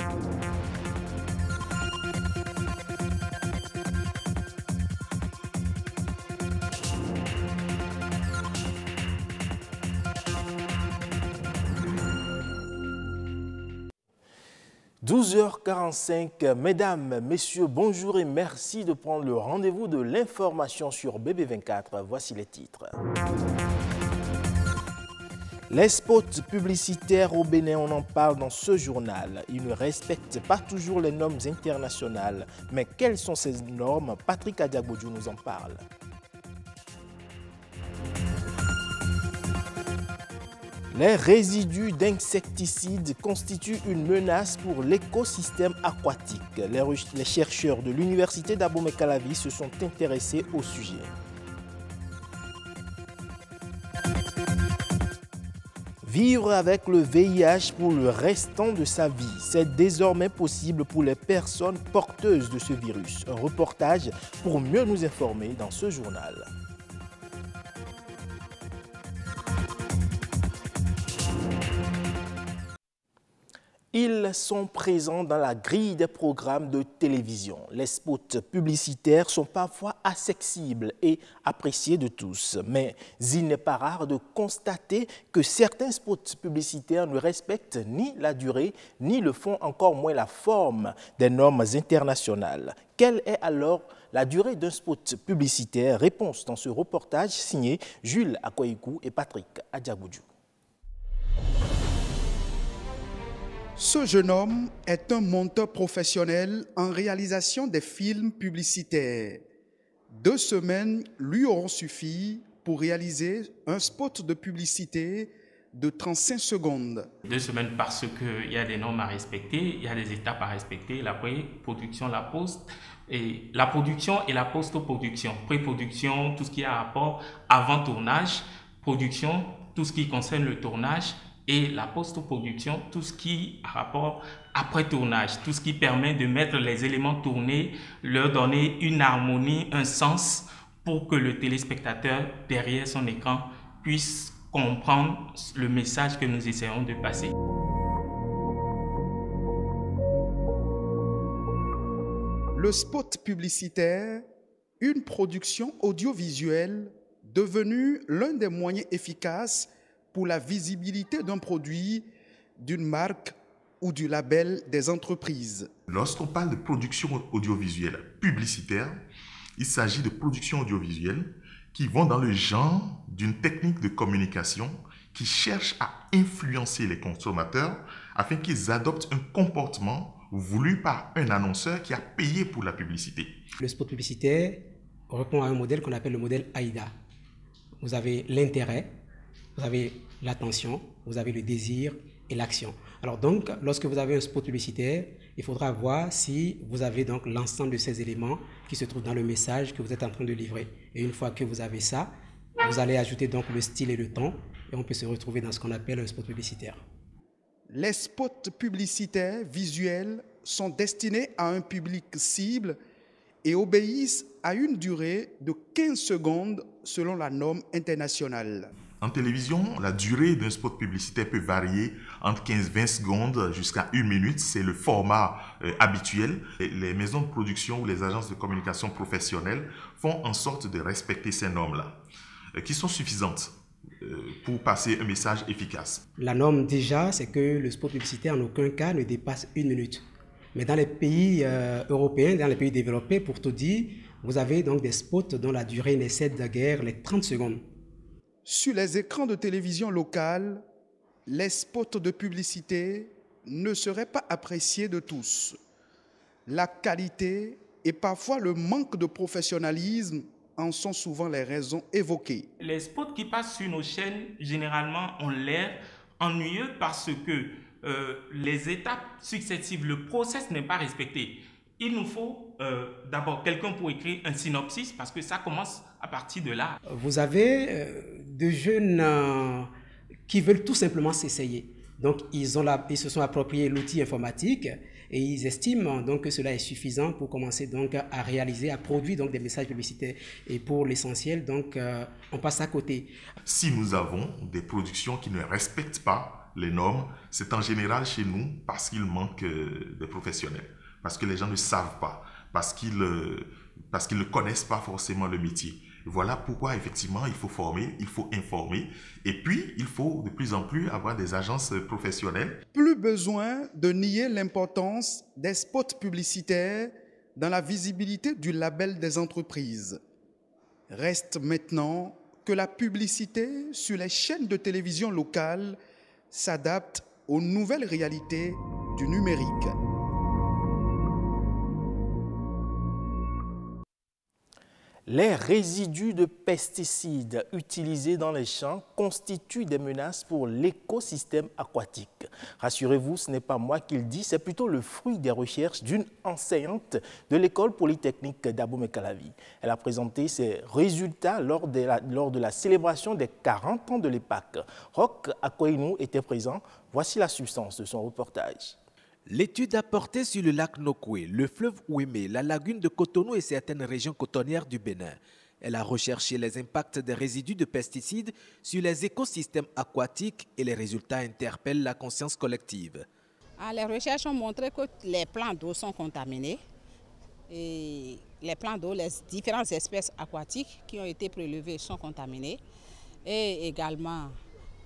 « 12h45, mesdames, messieurs, bonjour et merci de prendre le rendez-vous de l'information sur BB24. Voici les titres. Les spots publicitaires au Bénin, on en parle dans ce journal. Ils ne respectent pas toujours les normes internationales. Mais quelles sont ces normes? Patrick Adiagbodjou nous en parle. Les résidus d'insecticides constituent une menace pour l'écosystème aquatique. Les chercheurs de l'université d'Abomey-Calavi se sont intéressés au sujet. Vivre avec le VIH pour le restant de sa vie, c'est désormais possible pour les personnes porteuses de ce virus. Un reportage pour mieux nous informer dans ce journal. Ils sont présents dans la grille des programmes de télévision. Les spots publicitaires sont parfois accessibles et appréciés de tous. Mais il n'est pas rare de constater que certains spots publicitaires ne respectent ni la durée, ni le fond, encore moins la forme des normes internationales. Quelle est alors la durée d'un spot publicitaire? Réponse dans ce reportage signé Jules Akoyikou et Patrick Adiagbodjou. Ce jeune homme est un monteur professionnel en réalisation des films publicitaires. 2 semaines lui auront suffi pour réaliser un spot de publicité de 35 secondes. 2 semaines parce qu'il y a des normes à respecter, il y a des étapes à respecter, la pré-production, la post, et la production et la post-production. Pré-production, tout ce qui a rapport avant tournage, production, tout ce qui concerne le tournage, et la post-production, tout ce qui a rapport après tournage, tout ce qui permet de mettre les éléments tournés, leur donner une harmonie, un sens pour que le téléspectateur derrière son écran puisse comprendre le message que nous essayons de passer. Le spot publicitaire, une production audiovisuelle devenue l'un des moyens efficaces pour la visibilité d'un produit, d'une marque ou du label des entreprises. Lorsqu'on parle de production audiovisuelle publicitaire, il s'agit de productions audiovisuelles qui vont dans le genre d'une technique de communication qui cherche à influencer les consommateurs afin qu'ils adoptent un comportement voulu par un annonceur qui a payé pour la publicité. Le spot publicitaire répond à un modèle qu'on appelle le modèle AIDA. Vous avez l'intérêt, vous avez l'attention, vous avez le désir et l'action. Alors donc, lorsque vous avez un spot publicitaire, il faudra voir si vous avez donc l'ensemble de ces éléments qui se trouvent dans le message que vous êtes en train de livrer. Et une fois que vous avez ça, vous allez ajouter donc le style et le ton, et on peut se retrouver dans ce qu'on appelle un spot publicitaire. Les spots publicitaires visuels sont destinés à un public cible et obéissent à une durée de 15 secondes selon la norme internationale. En télévision, la durée d'un spot publicitaire peut varier entre 15-20 secondes jusqu'à 1 minute. C'est le format habituel. Les maisons de production ou les agences de communication professionnelles font en sorte de respecter ces normes-là, qui sont suffisantes pour passer un message efficace. La norme déjà, c'est que le spot publicitaire en aucun cas ne dépasse 1 minute. Mais dans les pays européens, dans les pays développés, pour tout dire, vous avez donc des spots dont la durée n'excède guère les 30 secondes. Sur les écrans de télévision locales, les spots de publicité ne seraient pas appréciés de tous. La qualité et parfois le manque de professionnalisme en sont souvent les raisons évoquées. Les spots qui passent sur nos chaînes, généralement, ont l'air ennuyeux parce que les étapes successives, le process n'est pas respecté. Il nous faut d'abord quelqu'un pour écrire un synopsis parce que ça commence à partir de là. Vous avez de jeunes qui veulent tout simplement s'essayer. Donc, ils se sont appropriés l'outil informatique et ils estiment donc que cela est suffisant pour commencer donc à réaliser, à produire donc des messages publicitaires. Et pour l'essentiel, donc, on passe à côté. Si nous avons des productions qui ne respectent pas les normes, c'est en général chez nous parce qu'il manque des professionnels, parce que les gens ne savent pas, parce qu'ils ne connaissent pas forcément le métier. Voilà pourquoi, effectivement, il faut former, il faut informer, et puis il faut de plus en plus avoir des agences professionnelles. Plus besoin de nier l'importance des spots publicitaires dans la visibilité du label des entreprises. Reste maintenant que la publicité sur les chaînes de télévision locales s'adapte aux nouvelles réalités du numérique. Les résidus de pesticides utilisés dans les champs constituent des menaces pour l'écosystème aquatique. Rassurez-vous, ce n'est pas moi qui le dis, c'est plutôt le fruit des recherches d'une enseignante de l'école polytechnique d'Abomey-Calavi. Elle a présenté ses résultats lors de la célébration des 40 ans de l'EPAC. Roch Akoinou était présent. Voici la substance de son reportage. L'étude a porté sur le lac Nokoué, le fleuve Ouémé, la lagune de Cotonou et certaines régions cotonnières du Bénin. Elle a recherché les impacts des résidus de pesticides sur les écosystèmes aquatiques et les résultats interpellent la conscience collective. Les recherches ont montré que les plans d'eau sont contaminés. Et les plans d'eau, les différentes espèces aquatiques qui ont été prélevées sont contaminées. Et également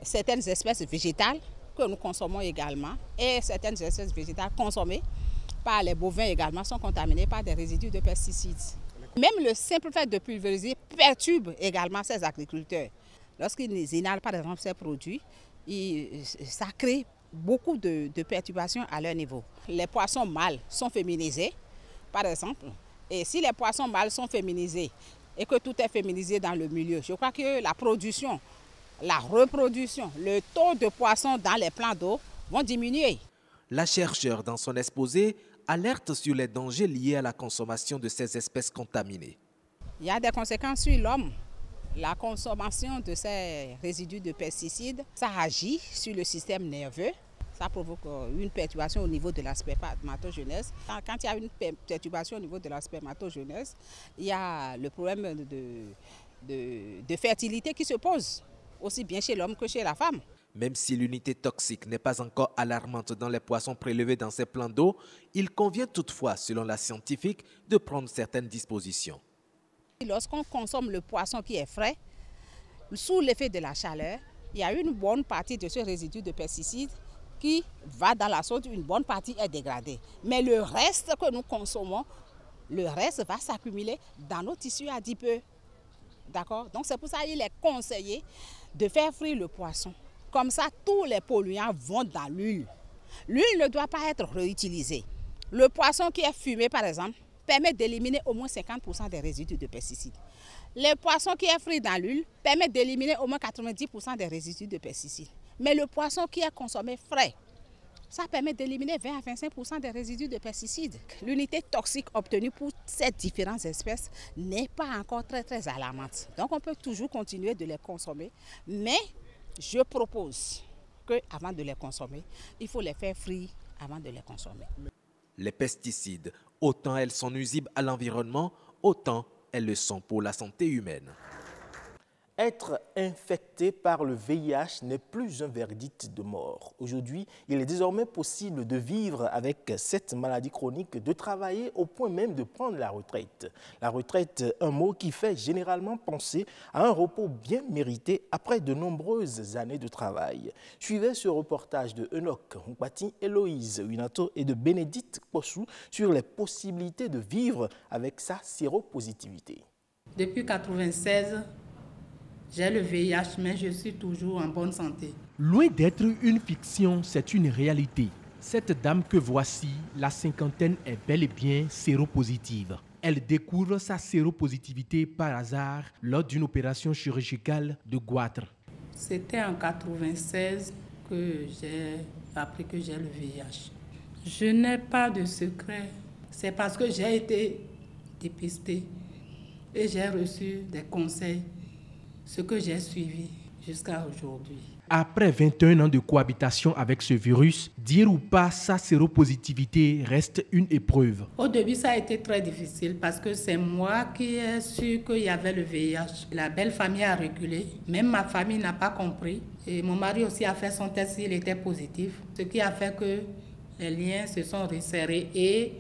certaines espèces végétales que nous consommons également et certaines espèces végétales consommées par les bovins également sont contaminées par des résidus de pesticides. Même le simple fait de pulvériser perturbe également ces agriculteurs. Lorsqu'ils inhalent par exemple ces produits, ça crée beaucoup de perturbations à leur niveau. Les poissons mâles sont féminisés par exemple, et si les poissons mâles sont féminisés et que tout est féminisé dans le milieu, je crois que la production, la reproduction, le taux de poissons dans les plans d'eau vont diminuer. La chercheure, dans son exposé, alerte sur les dangers liés à la consommation de ces espèces contaminées. Il y a des conséquences sur l'homme. La consommation de ces résidus de pesticides, ça agit sur le système nerveux. Ça provoque une perturbation au niveau de la spermatogenèse. Quand il y a une perturbation au niveau de la spermatogenèse, il y a le problème de fertilité qui se pose, aussi bien chez l'homme que chez la femme. Même si l'unité toxique n'est pas encore alarmante dans les poissons prélevés dans ces plans d'eau, il convient toutefois, selon la scientifique, de prendre certaines dispositions. Lorsqu'on consomme le poisson qui est frais, sous l'effet de la chaleur, il y a une bonne partie de ce résidu de pesticides qui va dans la sauce, une bonne partie est dégradée. Mais le reste que nous consommons, le reste va s'accumuler dans nos tissus adipeux. D'accord? Donc c'est pour ça qu'il est conseillé de faire frire le poisson. Comme ça, tous les polluants vont dans l'huile. L'huile ne doit pas être réutilisée. Le poisson qui est fumé, par exemple, permet d'éliminer au moins 50% des résidus de pesticides. Les poissons qui est frit dans l'huile permettent d'éliminer au moins 90% des résidus de pesticides. Mais le poisson qui est consommé frais, ça permet d'éliminer 20 à 25% des résidus de pesticides. L'unité toxique obtenue pour ces différentes espèces n'est pas encore très alarmante. Donc on peut toujours continuer de les consommer, mais je propose qu'avant de les consommer, il faut les faire frire avant de les consommer. Les pesticides, autant elles sont nuisibles à l'environnement, autant elles le sont pour la santé humaine. Être infecté par le VIH n'est plus un verdict de mort. Aujourd'hui, il est désormais possible de vivre avec cette maladie chronique, de travailler au point même de prendre la retraite. La retraite, un mot qui fait généralement penser à un repos bien mérité après de nombreuses années de travail. Suivez ce reportage de Enoch Mpati, Héloïse Winato et de Bénédicte Possou sur les possibilités de vivre avec sa séropositivité. Depuis 1996, j'ai le VIH, mais je suis toujours en bonne santé. Loin d'être une fiction, c'est une réalité. Cette dame que voici, la cinquantaine, est bel et bien séropositive. Elle découvre sa séropositivité par hasard lors d'une opération chirurgicale de goitre. C'était en 1996 que j'ai appris que j'ai le VIH. Je n'ai pas de secret. C'est parce que j'ai été dépistée et j'ai reçu des conseils. Ce que j'ai suivi jusqu'à aujourd'hui. Après 21 ans de cohabitation avec ce virus, dire ou pas sa séropositivité reste une épreuve. Au début, ça a été très difficile parce que c'est moi qui ai su qu'il y avait le VIH. La belle famille a reculé. Même ma famille n'a pas compris. Et mon mari aussi a fait son test, il était positif. Ce qui a fait que les liens se sont resserrés et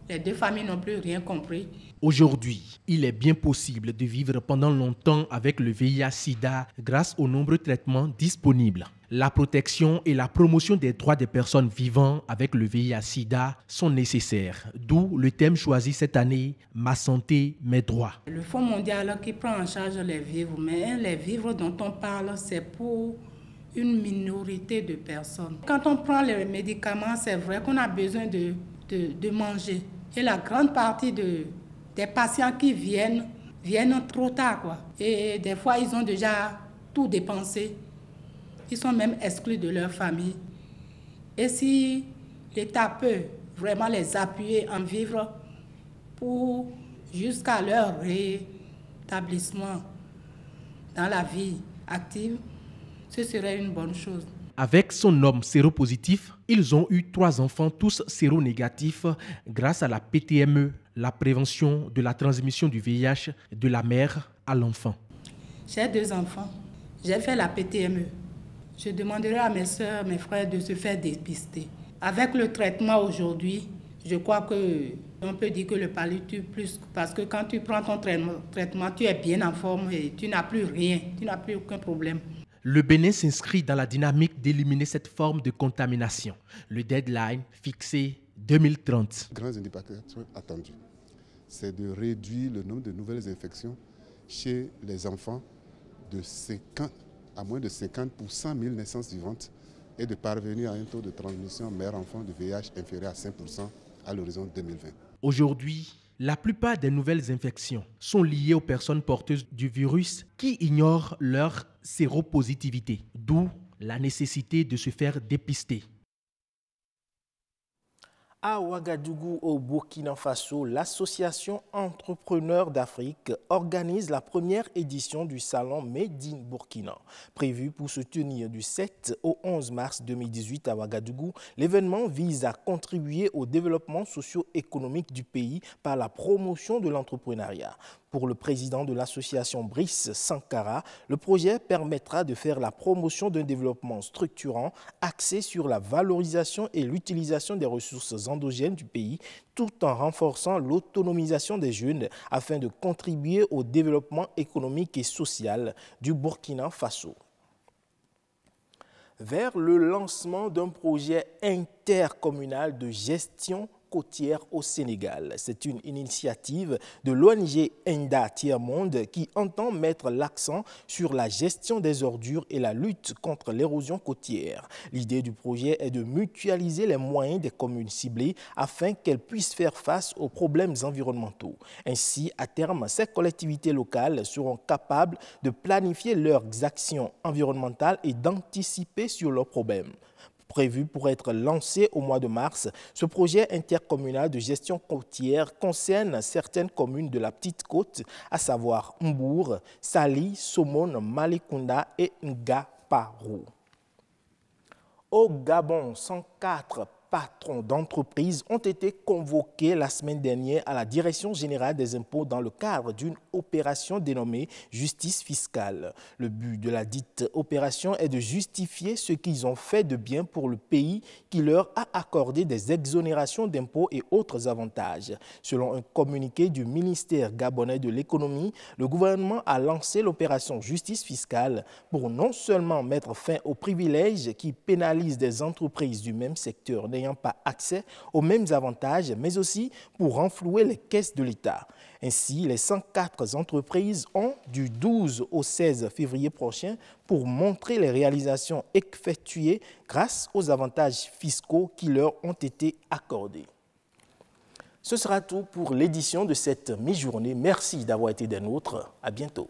les deux familles n'ont plus rien compris. Aujourd'hui, il est bien possible de vivre pendant longtemps avec le VIH-Sida grâce aux nombreux traitements disponibles. La protection et la promotion des droits des personnes vivant avec le VIH-Sida sont nécessaires. D'où le thème choisi cette année, « Ma santé, mes droits ». Le Fonds mondial qui prend en charge les vivres, mais les vivres dont on parle, c'est pour une minorité de personnes. Quand on prend les médicaments, c'est vrai qu'on a besoin de manger. Et la grande partie des patients qui viennent trop tard, quoi. Et des fois, ils ont déjà tout dépensé. Ils sont même exclus de leur famille. Et si l'État peut vraiment les appuyer en vivre pour jusqu'à leur rétablissement dans la vie active, ce serait une bonne chose. Avec son homme séropositif, ils ont eu 3 enfants, tous séronégatifs, grâce à la PTME, la prévention de la transmission du VIH de la mère à l'enfant. J'ai 2 enfants. J'ai fait la PTME. Je demanderai à mes soeurs, mes frères de se faire dépister. Avec le traitement aujourd'hui, je crois qu'on peut dire que le palu tue plus. Parce que quand tu prends ton traitement, tu es bien en forme et tu n'as plus rien, tu n'as plus aucun problème. Le Bénin s'inscrit dans la dynamique d'éliminer cette forme de contamination. Le deadline fixé 2030. Grands indicateurs attendus, c'est de réduire le nombre de nouvelles infections chez les enfants de 50 à moins de 50 pour 100 000 naissances vivantes et de parvenir à un taux de transmission mère-enfant de VIH inférieur à 5% à l'horizon 2020. Aujourd'hui, la plupart des nouvelles infections sont liées aux personnes porteuses du virus qui ignorent leur séropositivité, d'où la nécessité de se faire dépister. À Ouagadougou, au Burkina Faso, l'association Entrepreneurs d'Afrique organise la première édition du salon Made in Burkina. Prévu pour se tenir du 7 au 11 mars 2018 à Ouagadougou, l'événement vise à contribuer au développement socio-économique du pays par la promotion de l'entrepreneuriat. Pour le président de l'association Brice Sankara, le projet permettra de faire la promotion d'un développement structurant axé sur la valorisation et l'utilisation des ressources endogènes du pays, tout en renforçant l'autonomisation des jeunes afin de contribuer au développement économique et social du Burkina Faso. Vers le lancement d'un projet intercommunal de gestion côtière au Sénégal. C'est une initiative de l'ONG Enda Tiers-Monde qui entend mettre l'accent sur la gestion des ordures et la lutte contre l'érosion côtière. L'idée du projet est de mutualiser les moyens des communes ciblées afin qu'elles puissent faire face aux problèmes environnementaux. Ainsi, à terme, ces collectivités locales seront capables de planifier leurs actions environnementales et d'anticiper sur leurs problèmes. Prévu pour être lancé au mois de mars, ce projet intercommunal de gestion côtière concerne certaines communes de la Petite Côte, à savoir Mbour, Sali, Somone, Malekunda et Ngaparou. Au Gabon, 104 patrons d'entreprises ont été convoqués la semaine dernière à la Direction générale des impôts dans le cadre d'une opération dénommée justice fiscale. Le but de la dite opération est de justifier ce qu'ils ont fait de bien pour le pays qui leur a accordé des exonérations d'impôts et autres avantages. Selon un communiqué du ministère gabonais de l'économie, le gouvernement a lancé l'opération justice fiscale pour non seulement mettre fin aux privilèges qui pénalisent des entreprises du même secteur n'ayant pas accès aux mêmes avantages, mais aussi pour renflouer les caisses de l'État. Ainsi, les 104 entreprises ont du 12 au 16 février prochain pour montrer les réalisations effectuées grâce aux avantages fiscaux qui leur ont été accordés. Ce sera tout pour l'édition de cette mi-journée. Merci d'avoir été des nôtres. À bientôt.